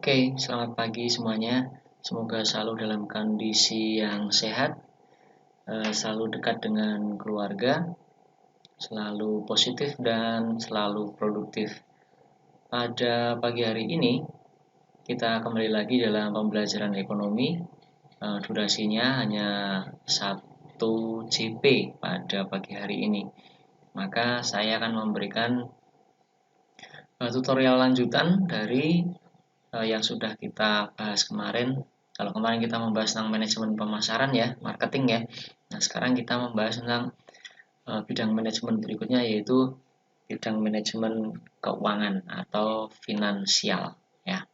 Oke, selamat pagi semuanya. Semoga selalu dalam kondisi yang sehat, selalu dekat dengan keluarga, selalu positif dan selalu produktif. Pada pagi hari ini, kita kembali lagi dalam pembelajaran ekonomi. Durasinya hanya 1 JP pada pagi hari ini. Maka saya akan memberikan tutorial lanjutan dari yang sudah kita bahas kemarin. Kalau kemarin kita membahas tentang manajemen pemasaran ya, marketing ya. Nah, sekarang kita membahas tentang bidang manajemen berikutnya, yaitu bidang manajemen keuangan atau finansial ya.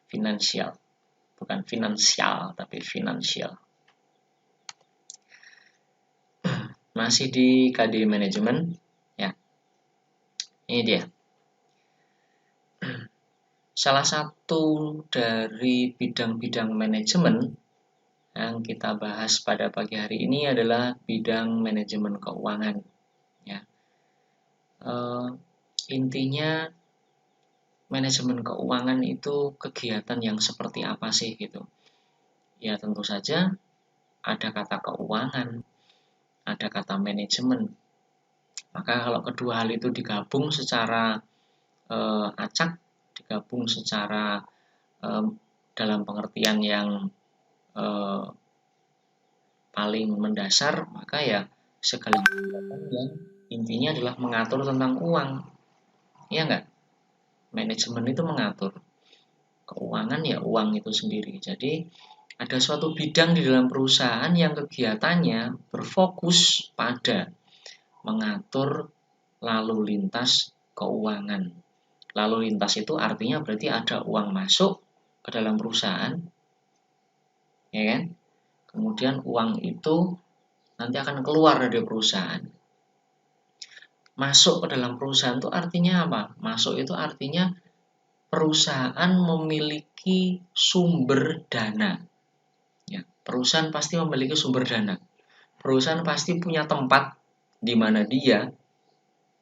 Finansial. Bukan finansial, tapi finansial. Masih di KD manajemen ya. Ini dia. Salah satu dari bidang-bidang manajemen yang kita bahas pada pagi hari ini adalah bidang manajemen keuangan. Ya. Intinya manajemen keuangan itu kegiatan yang seperti apa sih gitu? Ya tentu saja ada kata keuangan, ada kata manajemen. Maka kalau kedua hal itu digabung secara acak, digabung secara dalam pengertian yang paling mendasar, maka ya segala kegiatan yang intinya adalah mengatur tentang uang. Iya enggak? Manajemen itu mengatur. Keuangan ya uang itu sendiri. Jadi ada suatu bidang di dalam perusahaan yang kegiatannya berfokus pada mengatur lalu lintas keuangan. Lalu lintas itu artinya berarti ada uang masuk ke dalam perusahaan, ya kan? Kemudian uang itu nanti akan keluar dari perusahaan. Masuk ke dalam perusahaan itu artinya apa? Masuk itu artinya perusahaan memiliki sumber dana. Ya, perusahaan pasti memiliki sumber dana. Perusahaan pasti punya tempat di mana dia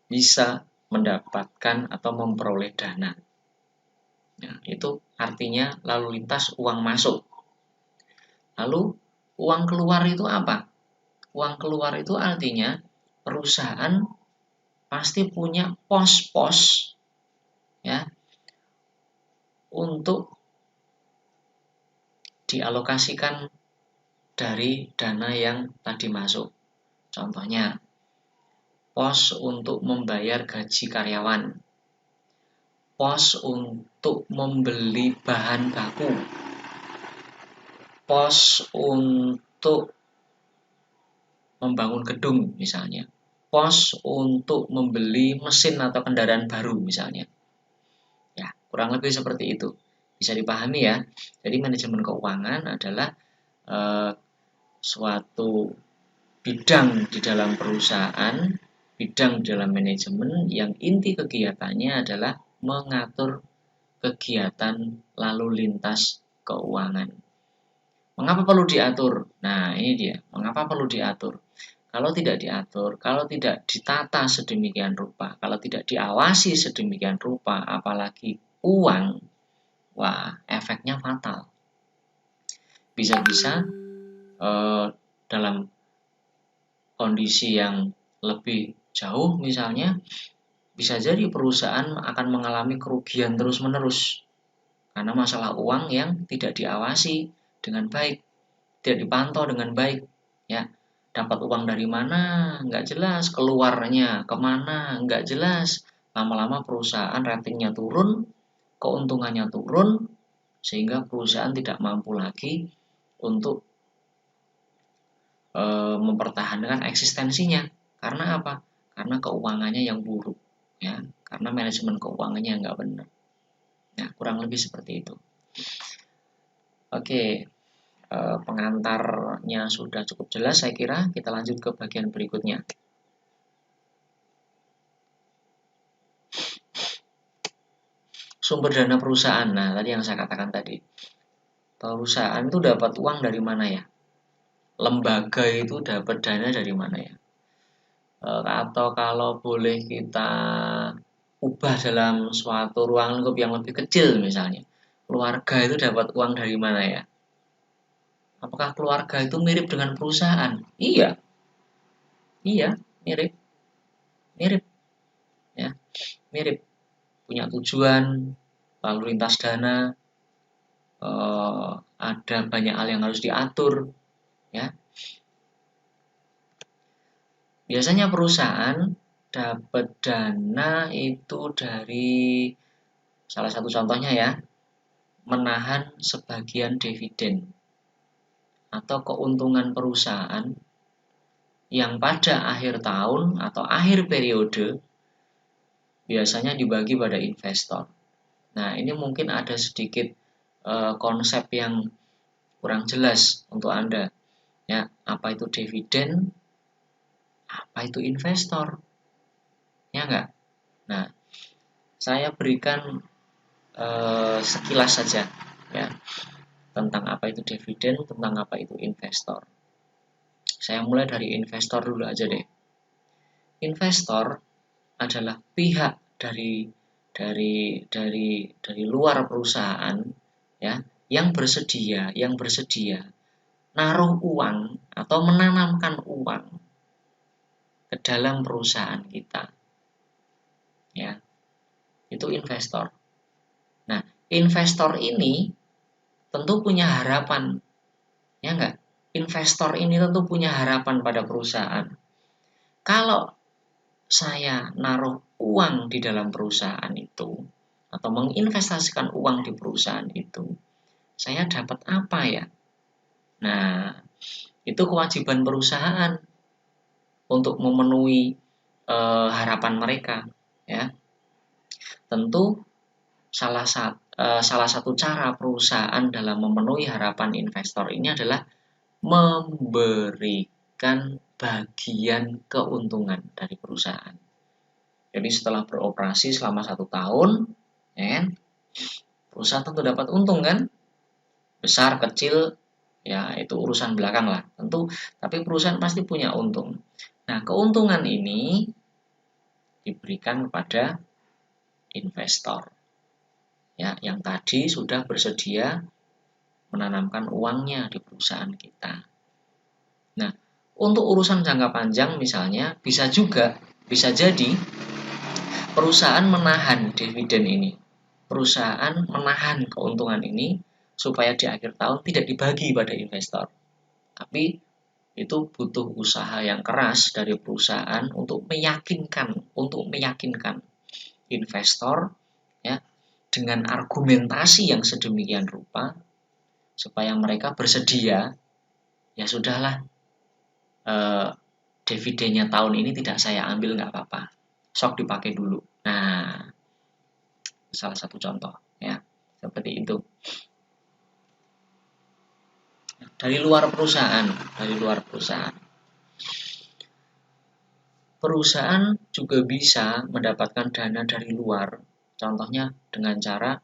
bisa mendapatkan atau memperoleh dana. Nah, itu artinya lalu lintas uang masuk. Lalu uang keluar itu apa? Uang keluar itu artinya perusahaan pasti punya pos-pos ya untuk dialokasikan dari dana yang tadi masuk. Contohnya, pos untuk membayar gaji karyawan, pos untuk membeli bahan baku, pos untuk membangun gedung misalnya, pos untuk membeli mesin atau kendaraan baru misalnya. Ya, kurang lebih seperti itu. Bisa dipahami ya. Jadi manajemen keuangan adalah suatu bidang di dalam perusahaan, bidang dalam manajemen yang inti kegiatannya adalah mengatur kegiatan lalu lintas keuangan. Mengapa perlu diatur? Nah, ini dia. Mengapa perlu diatur? Kalau tidak diatur, kalau tidak ditata sedemikian rupa, kalau tidak diawasi sedemikian rupa, apalagi uang, wah, efeknya fatal. Bisa-bisa dalam kondisi yang lebih jauh misalnya, bisa jadi perusahaan akan mengalami kerugian terus-menerus karena masalah uang yang tidak diawasi dengan baik, tidak dipantau dengan baik, ya. Dapat uang dari mana nggak jelas, keluarnya kemana nggak jelas, lama-lama perusahaan ratingnya turun, keuntungannya turun, sehingga perusahaan tidak mampu lagi untuk mempertahankan eksistensinya. Karena apa? Karena keuangannya yang buruk, ya. Karena manajemen keuangannya nggak benar. Nah, kurang lebih seperti itu. Oke, pengantarnya sudah cukup jelas, saya kira. Kita lanjut ke bagian berikutnya. Sumber dana perusahaan. Nah, tadi yang saya katakan tadi. Perusahaan itu dapat uang dari mana ya? Lembaga itu dapat dana dari mana ya? Atau kalau boleh kita ubah dalam suatu ruang lingkup yang lebih kecil misalnya. keluarga itu dapat uang dari mana ya? Apakah keluarga itu mirip dengan perusahaan? Iya, iya, mirip, mirip, ya, mirip. Punya tujuan, lalu lintas dana, ada banyak hal yang harus diatur, ya. Biasanya perusahaan dapat dana itu dari salah satu contohnya ya, menahan sebagian dividen atau keuntungan perusahaan yang pada akhir tahun atau akhir periode biasanya dibagi pada investor. Nah, ini mungkin ada sedikit konsep yang kurang jelas untuk Anda. Ya, apa itu dividen? Apa itu investor? Ya enggak? Nah, saya berikan sekilas saja ya tentang apa itu dividen, tentang apa itu investor. Saya mulai dari investor dulu aja deh. Investor adalah pihak dari luar perusahaan ya yang bersedia naruh uang atau menanamkan uang ke dalam perusahaan kita. Ya, itu investor. Nah, investor ini tentu punya harapan. Ya enggak? Investor ini tentu punya harapan pada perusahaan. Kalau saya naruh uang di dalam perusahaan itu atau menginvestasikan uang di perusahaan itu, saya dapat apa ya? Nah, itu kewajiban perusahaan untuk memenuhi harapan mereka, ya. Tentu salah satu cara perusahaan dalam memenuhi harapan investor ini adalah memberikan bagian keuntungan dari perusahaan. Jadi setelah beroperasi selama 1 tahun, ya kan, perusahaan tentu dapat untung kan, besar kecil ya itu urusan belakang lah tentu, tapi perusahaan pasti punya untung. Nah, keuntungan ini diberikan kepada investor ya yang tadi sudah bersedia menanamkan uangnya di perusahaan kita. Nah, untuk urusan jangka panjang misalnya bisa jadi perusahaan menahan dividen ini. Perusahaan menahan keuntungan ini supaya di akhir tahun tidak dibagi pada investor. Tapi itu butuh usaha yang keras dari perusahaan untuk meyakinkan investor ya dengan argumentasi yang sedemikian rupa supaya mereka bersedia, ya sudahlah, dividennya tahun ini tidak saya ambil nggak apa-apa, sok dipakai dulu. Nah, salah satu contoh ya seperti itu. Dari luar perusahaan, perusahaan juga bisa mendapatkan dana dari luar. Contohnya dengan cara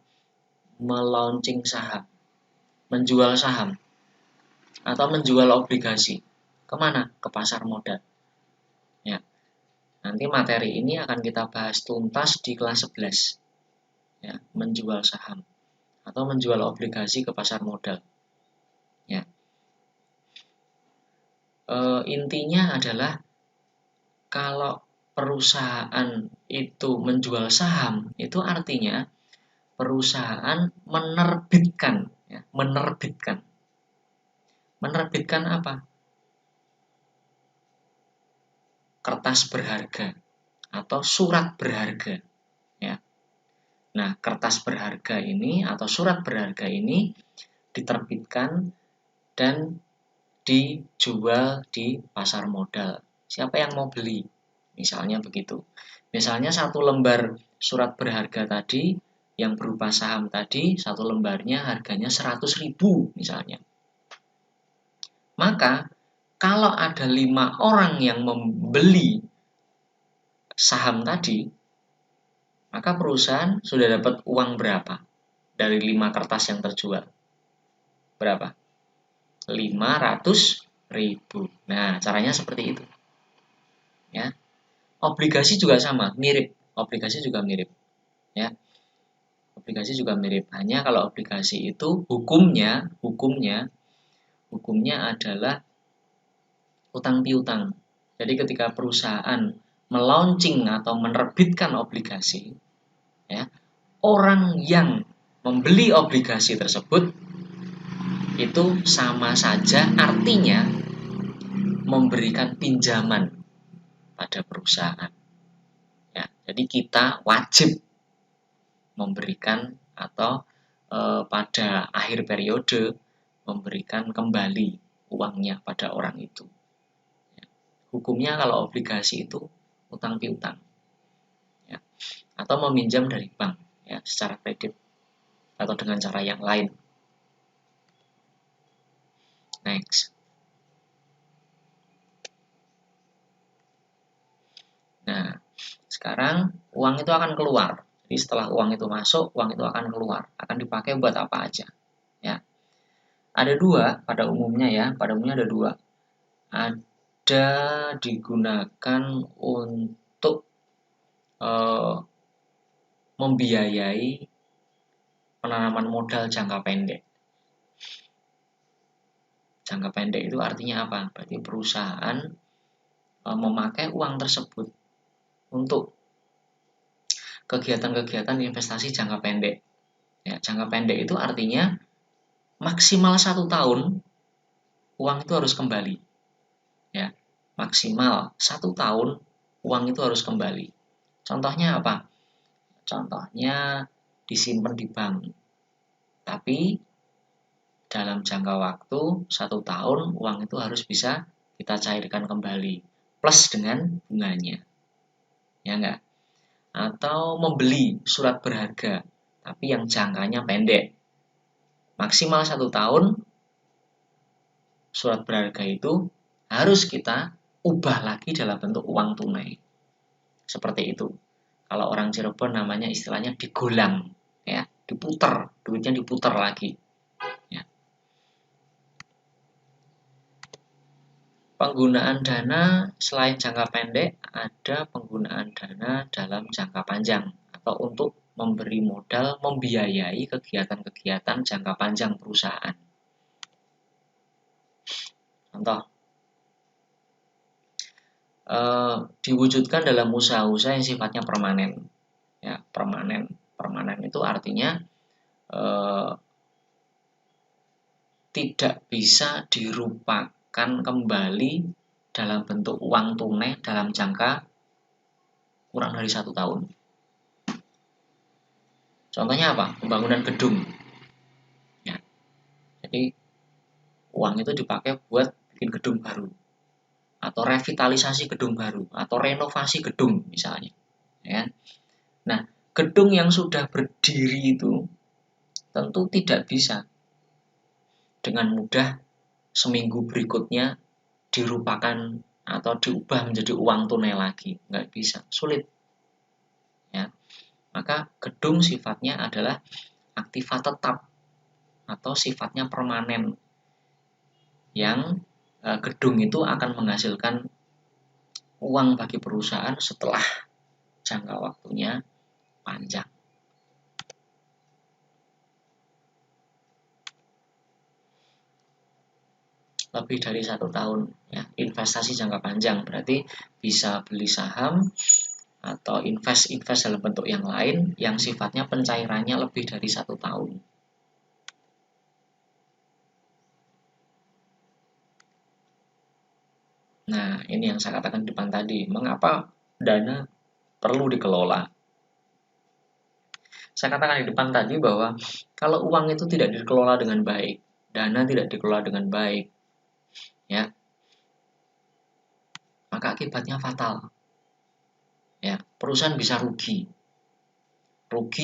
melaunching saham, menjual saham, atau menjual obligasi. Kemana? Ke pasar modal. Ya, nanti materi ini akan kita bahas tuntas di kelas 11. Ya, menjual saham atau menjual obligasi ke pasar modal. Ya, intinya adalah kalau perusahaan itu menjual saham, itu artinya perusahaan menerbitkan, ya, menerbitkan apa? Kertas berharga atau surat berharga. Ya. Nah, kertas berharga ini atau surat berharga ini diterbitkan dan dijual di pasar modal. Siapa yang mau beli? Misalnya begitu. Misalnya 1 lembar surat berharga tadi yang berupa saham tadi, 1 lembarnya harganya 100.000 misalnya. Maka kalau ada 5 orang yang membeli saham tadi, maka perusahaan sudah dapat uang berapa dari 5 kertas yang terjual? Berapa? 500.000. Nah, caranya seperti itu. Ya. Obligasi juga sama, mirip. Obligasi juga mirip. Ya. Obligasi juga mirip. Hanya kalau obligasi itu hukumnya adalah utang piutang. Jadi ketika perusahaan melaunching atau menerbitkan obligasi, ya, orang yang membeli obligasi tersebut itu sama saja artinya memberikan pinjaman pada perusahaan. Ya, jadi kita wajib memberikan atau pada akhir periode memberikan kembali uangnya pada orang itu. Ya. Hukumnya kalau obligasi itu utang piutang, ya, atau meminjam dari bank, ya, secara kredit atau dengan cara yang lain. Next. Nah, sekarang uang itu akan keluar. Jadi setelah uang itu masuk, uang itu akan keluar. Akan dipakai buat apa aja. Ya. Ada dua pada umumnya ya. Pada umumnya ada dua. Ada digunakan untuk membiayai penanaman modal jangka pendek. Jangka pendek itu artinya apa? Berarti perusahaan memakai uang tersebut untuk kegiatan-kegiatan investasi jangka pendek. Ya, jangka pendek itu artinya maksimal 1 tahun uang itu harus kembali. Ya, maksimal 1 tahun uang itu harus kembali. Contohnya apa? Contohnya disimpan di bank. Tapi dalam jangka waktu 1 tahun uang itu harus bisa kita cairkan kembali. Plus dengan bunganya. Ya enggak? Atau membeli surat berharga. Tapi yang jangkanya pendek. Maksimal 1 tahun surat berharga itu harus kita ubah lagi dalam bentuk uang tunai. Seperti itu. Kalau orang Cirebon namanya istilahnya digolang, ya, diputar, duitnya diputar lagi. Ya. Penggunaan dana selain jangka pendek, ada penggunaan dana dalam jangka panjang atau untuk memberi modal membiayai kegiatan-kegiatan jangka panjang perusahaan. Contoh, diwujudkan dalam usaha-usaha yang sifatnya permanen. Ya, permanen itu artinya tidak bisa dirupakan kembali dalam bentuk uang tunai dalam jangka kurang dari 1 tahun. Contohnya apa? Pembangunan gedung. Ya, jadi uang itu dipakai buat bikin gedung baru, atau revitalisasi gedung baru, atau renovasi gedung misalnya. Ya. Nah, gedung yang sudah berdiri itu tentu tidak bisa dengan mudah seminggu berikutnya dirupakan atau diubah menjadi uang tunai lagi. Nggak bisa, sulit. Ya. Maka gedung sifatnya adalah aktiva tetap atau sifatnya permanen yang gedung itu akan menghasilkan uang bagi perusahaan setelah jangka waktunya panjang. Lebih dari 1 tahun, ya, investasi jangka panjang berarti bisa beli saham atau invest dalam bentuk yang lain yang sifatnya pencairannya lebih dari 1 tahun. Nah, ini yang saya katakan di depan tadi. Mengapa dana perlu dikelola? Saya katakan di depan tadi bahwa kalau uang itu tidak dikelola dengan baik, dana tidak dikelola dengan baik, ya, maka akibatnya fatal. Ya, perusahaan bisa rugi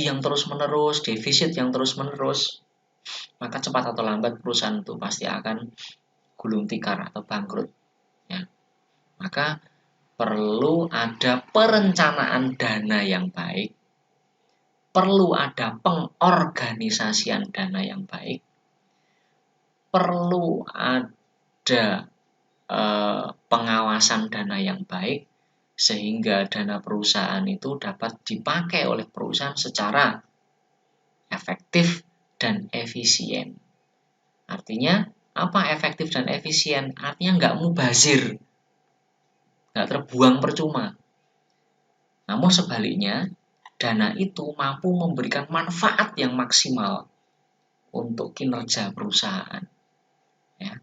yang terus-menerus, defisit yang terus-menerus, maka cepat atau lambat perusahaan itu pasti akan gulung tikar atau bangkrut. Ya. Maka perlu ada perencanaan dana yang baik, perlu ada pengorganisasian dana yang baik, perlu ada pengawasan dana yang baik, sehingga dana perusahaan itu dapat dipakai oleh perusahaan secara efektif dan efisien. Artinya, apa efektif dan efisien? Artinya nggak mubazir, nggak terbuang percuma. Namun sebaliknya, dana itu mampu memberikan manfaat yang maksimal untuk kinerja perusahaan. Ya,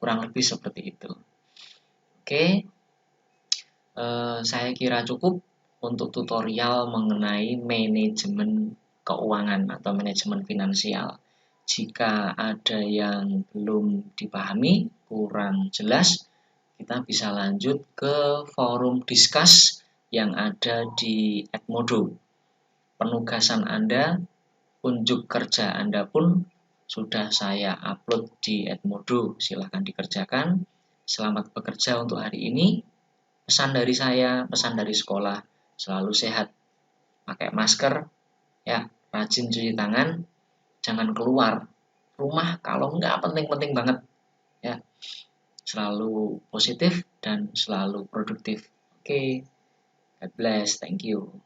kurang lebih seperti itu. Oke, saya kira cukup untuk tutorial mengenai manajemen keuangan atau manajemen finansial. Jika ada yang belum dipahami, kurang jelas, kita bisa lanjut ke forum discuss yang ada di Edmodo. Penugasan Anda, unjuk kerja Anda pun sudah saya upload di Edmodo. Silahkan dikerjakan. Selamat bekerja untuk hari ini. Pesan dari saya, pesan dari sekolah, selalu sehat, pakai masker, ya, rajin cuci tangan, jangan keluar rumah kalau nggak penting-penting banget, ya, selalu positif dan selalu produktif. Oke, God bless, thank you.